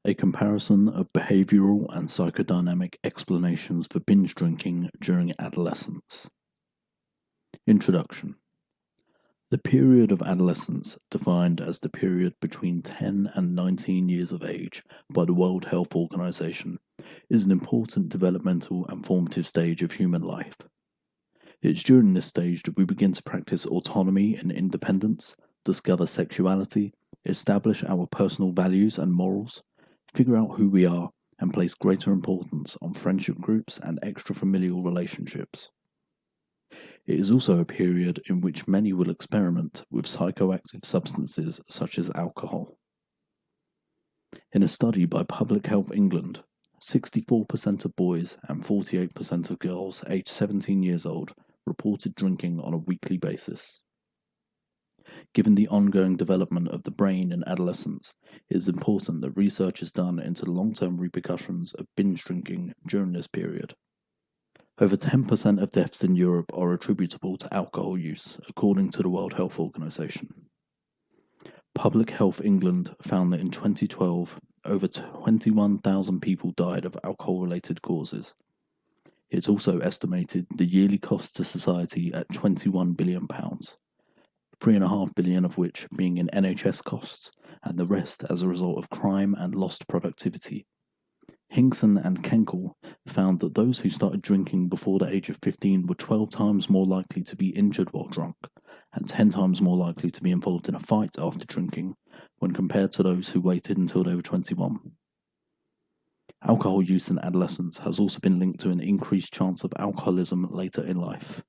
A comparison of behavioural and psychodynamic explanations for binge drinking during adolescence. Introduction. The period of adolescence, defined as the period between 10 and 19 years of age by the World Health Organization, is an important developmental and formative stage of human life. It's during this stage that we begin to practice autonomy and independence, discover sexuality, establish our personal values and morals, figure out who we are, and place greater importance on friendship groups and extrafamilial relationships. It is also a period in which many will experiment with psychoactive substances such as alcohol. In a study by Public Health England, 64% of boys and 48% of girls aged 17 years old reported drinking on a weekly basis. Given the ongoing development of the brain in adolescence, it is important that research is done into the long-term repercussions of binge drinking during this period. Over 10% of deaths in Europe are attributable to alcohol use, according to the World Health Organization. Public Health England found that in 2012, over 21,000 people died of alcohol-related causes. It's also estimated the yearly cost to society at £21 billion. £3.5 billion of which being in NHS costs, and the rest as a result of crime and lost productivity. Hinkson and Kenkel found that those who started drinking before the age of 15 were 12 times more likely to be injured while drunk, and 10 times more likely to be involved in a fight after drinking, when compared to those who waited until they were 21. Alcohol use in adolescence has also been linked to an increased chance of alcoholism later in life.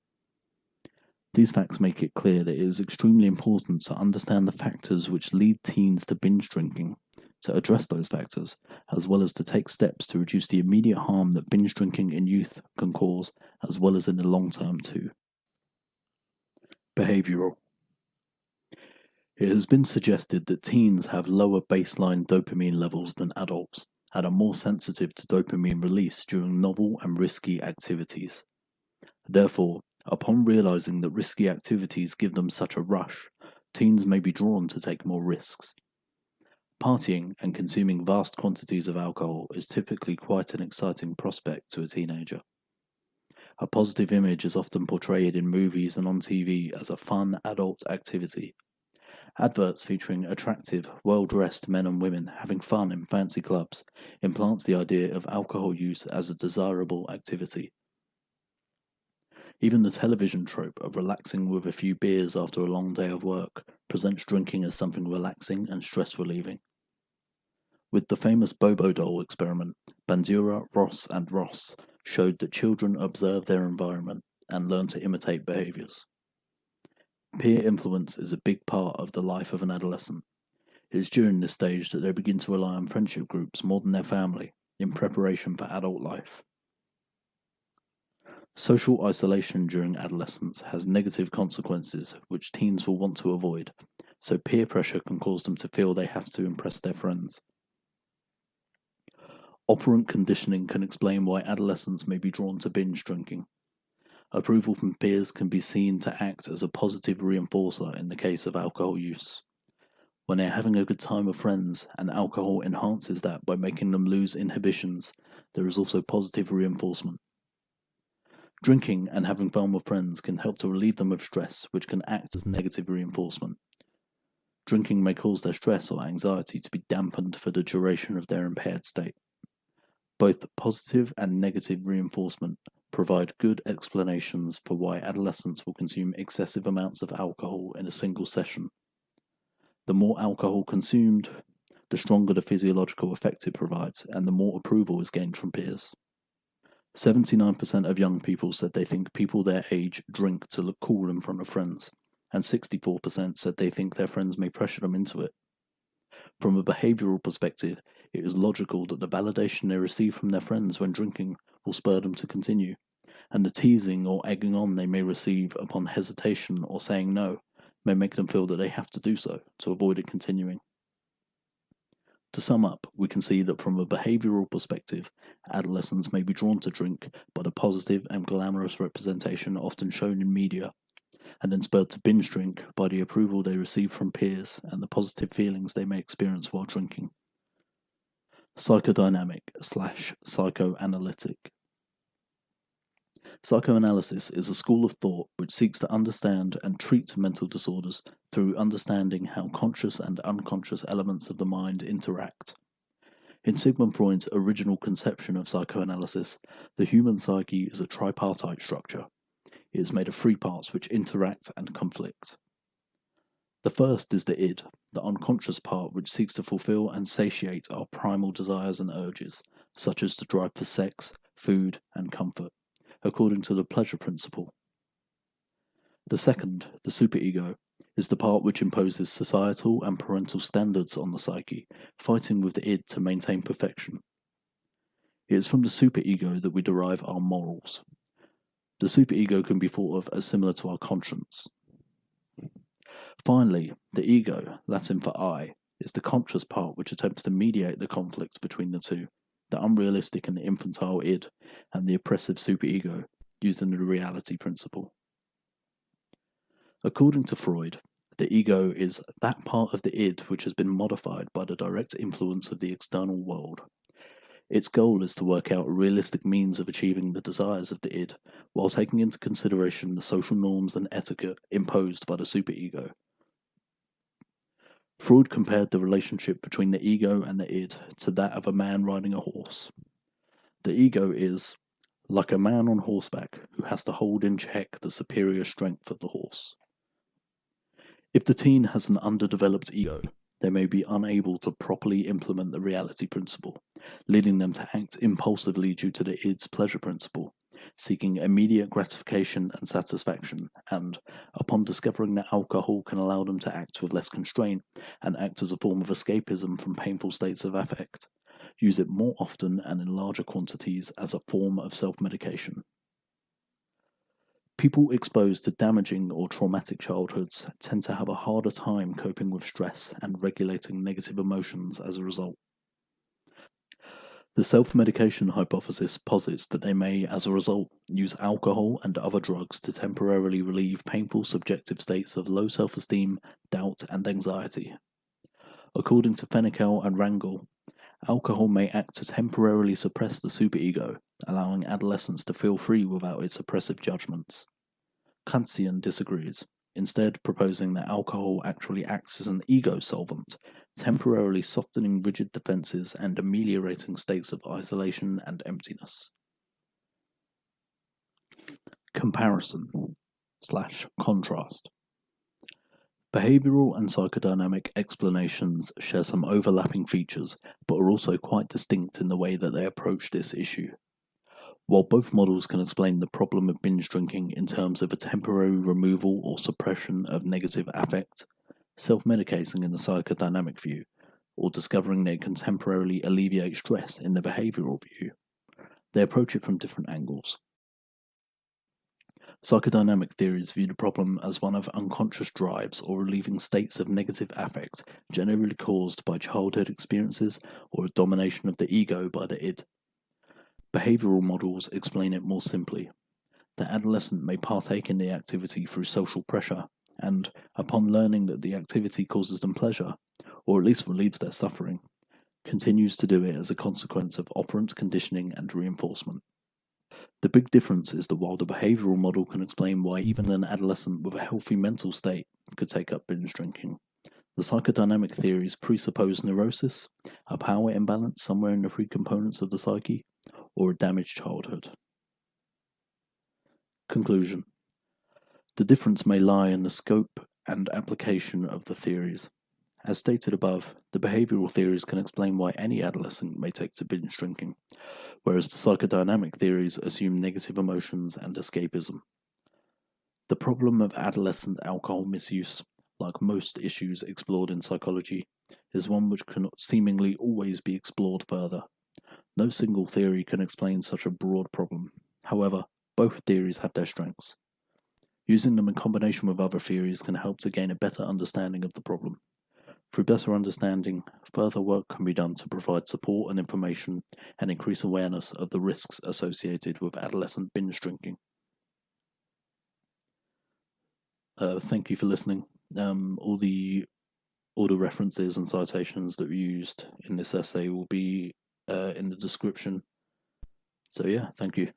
These facts make it clear that it is extremely important to understand the factors which lead teens to binge drinking, to address those factors, as well as to take steps to reduce the immediate harm that binge drinking in youth can cause, as well as in the long term too. Behavioural. It has been suggested that teens have lower baseline dopamine levels than adults, and are more sensitive to dopamine release during novel and risky activities. Therefore, upon realizing that risky activities give them such a rush, teens may be drawn to take more risks. Partying and consuming vast quantities of alcohol is typically quite an exciting prospect to a teenager. A positive image is often portrayed in movies and on TV as a fun adult activity. Adverts featuring attractive, well-dressed men and women having fun in fancy clubs implants the idea of alcohol use as a desirable activity. Even the television trope of relaxing with a few beers after a long day of work presents drinking as something relaxing and stress-relieving. With the famous Bobo doll experiment, Bandura, Ross and Ross showed that children observe their environment and learn to imitate behaviours. Peer influence is a big part of the life of an adolescent. It is during this stage that they begin to rely on friendship groups more than their family, in preparation for adult life. Social isolation during adolescence has negative consequences which teens will want to avoid, so peer pressure can cause them to feel they have to impress their friends. Operant conditioning can explain why adolescents may be drawn to binge drinking. Approval from peers can be seen to act as a positive reinforcer in the case of alcohol use. When they're having a good time with friends and alcohol enhances that by making them lose inhibitions, there is also positive reinforcement. Drinking and having fun with friends can help to relieve them of stress, which can act as negative reinforcement. Drinking may cause their stress or anxiety to be dampened for the duration of their impaired state. Both positive and negative reinforcement provide good explanations for why adolescents will consume excessive amounts of alcohol in a single session. The more alcohol consumed, the stronger the physiological effect it provides, and the more approval is gained from peers. 79% of young people said they think people their age drink to look cool in front of friends, and 64% said they think their friends may pressure them into it. From a behavioural perspective, it is logical that the validation they receive from their friends when drinking will spur them to continue, and the teasing or egging on they may receive upon hesitation or saying no may make them feel that they have to do so to avoid it continuing. To sum up, we can see that from a behavioural perspective, adolescents may be drawn to drink by the positive and glamorous representation often shown in media, and then spurred to binge drink by the approval they receive from peers and the positive feelings they may experience while drinking. Psychodynamic/psychoanalytic. Psychoanalysis is a school of thought which seeks to understand and treat mental disorders through understanding how conscious and unconscious elements of the mind interact. In Sigmund Freud's original conception of psychoanalysis, the human psyche is a tripartite structure. It is made of three parts which interact and conflict. The first is the id, the unconscious part which seeks to fulfill and satiate our primal desires and urges, such as the drive for sex, food, and comfort, according to the pleasure principle. The second, the superego, is the part which imposes societal and parental standards on the psyche, fighting with the id to maintain perfection. It is from the superego that we derive our morals. The superego can be thought of as similar to our conscience. Finally, the ego, Latin for I, is the conscious part which attempts to mediate the conflicts between the two, the unrealistic and infantile id, and the oppressive superego, using the reality principle. According to Freud, the ego is that part of the id which has been modified by the direct influence of the external world. Its goal is to work out a realistic means of achieving the desires of the id, while taking into consideration the social norms and etiquette imposed by the superego. Freud compared the relationship between the ego and the id to that of a man riding a horse. The ego is like a man on horseback who has to hold in check the superior strength of the horse. If the teen has an underdeveloped ego, they may be unable to properly implement the reality principle, leading them to act impulsively due to the id's pleasure principle, seeking immediate gratification and satisfaction, and, upon discovering that alcohol can allow them to act with less constraint and act as a form of escapism from painful states of affect, use it more often and in larger quantities as a form of self-medication. People exposed to damaging or traumatic childhoods tend to have a harder time coping with stress and regulating negative emotions as a result. The self-medication hypothesis posits that they may, as a result, use alcohol and other drugs to temporarily relieve painful subjective states of low self-esteem, doubt, and anxiety. According to Fennekel and Rangel, alcohol may act to temporarily suppress the superego, allowing adolescents to feel free without its oppressive judgments. Kantian disagrees, instead proposing that alcohol actually acts as an ego solvent, temporarily softening rigid defenses and ameliorating states of isolation and emptiness. Comparison/contrast. Behavioural and psychodynamic explanations share some overlapping features, but are also quite distinct in the way that they approach this issue. While both models can explain the problem of binge drinking in terms of a temporary removal or suppression of negative affect, self-medicating in the psychodynamic view, or discovering that it can temporarily alleviate stress in the behavioural view, they approach it from different angles. Psychodynamic theories view the problem as one of unconscious drives or relieving states of negative affect generally caused by childhood experiences or a domination of the ego by the id. Behavioural models explain it more simply. The adolescent may partake in the activity through social pressure, and, upon learning that the activity causes them pleasure, or at least relieves their suffering, continues to do it as a consequence of operant conditioning and reinforcement. The big difference is that while the behavioural model can explain why even an adolescent with a healthy mental state could take up binge drinking, the psychodynamic theories presuppose neurosis, a power imbalance somewhere in the three components of the psyche, or a damaged childhood. Conclusion. The difference may lie in the scope and application of the theories. As stated above, the behavioural theories can explain why any adolescent may take to binge drinking, whereas the psychodynamic theories assume negative emotions and escapism. The problem of adolescent alcohol misuse, like most issues explored in psychology, is one which can seemingly always be explored further. No single theory can explain such a broad problem. However, both theories have their strengths. Using them in combination with other theories can help to gain a better understanding of the problem. Through better understanding, further work can be done to provide support and information and increase awareness of the risks associated with adolescent binge drinking. Thank you for listening. All the references and citations that were used in this essay will be in the description. So yeah, thank you.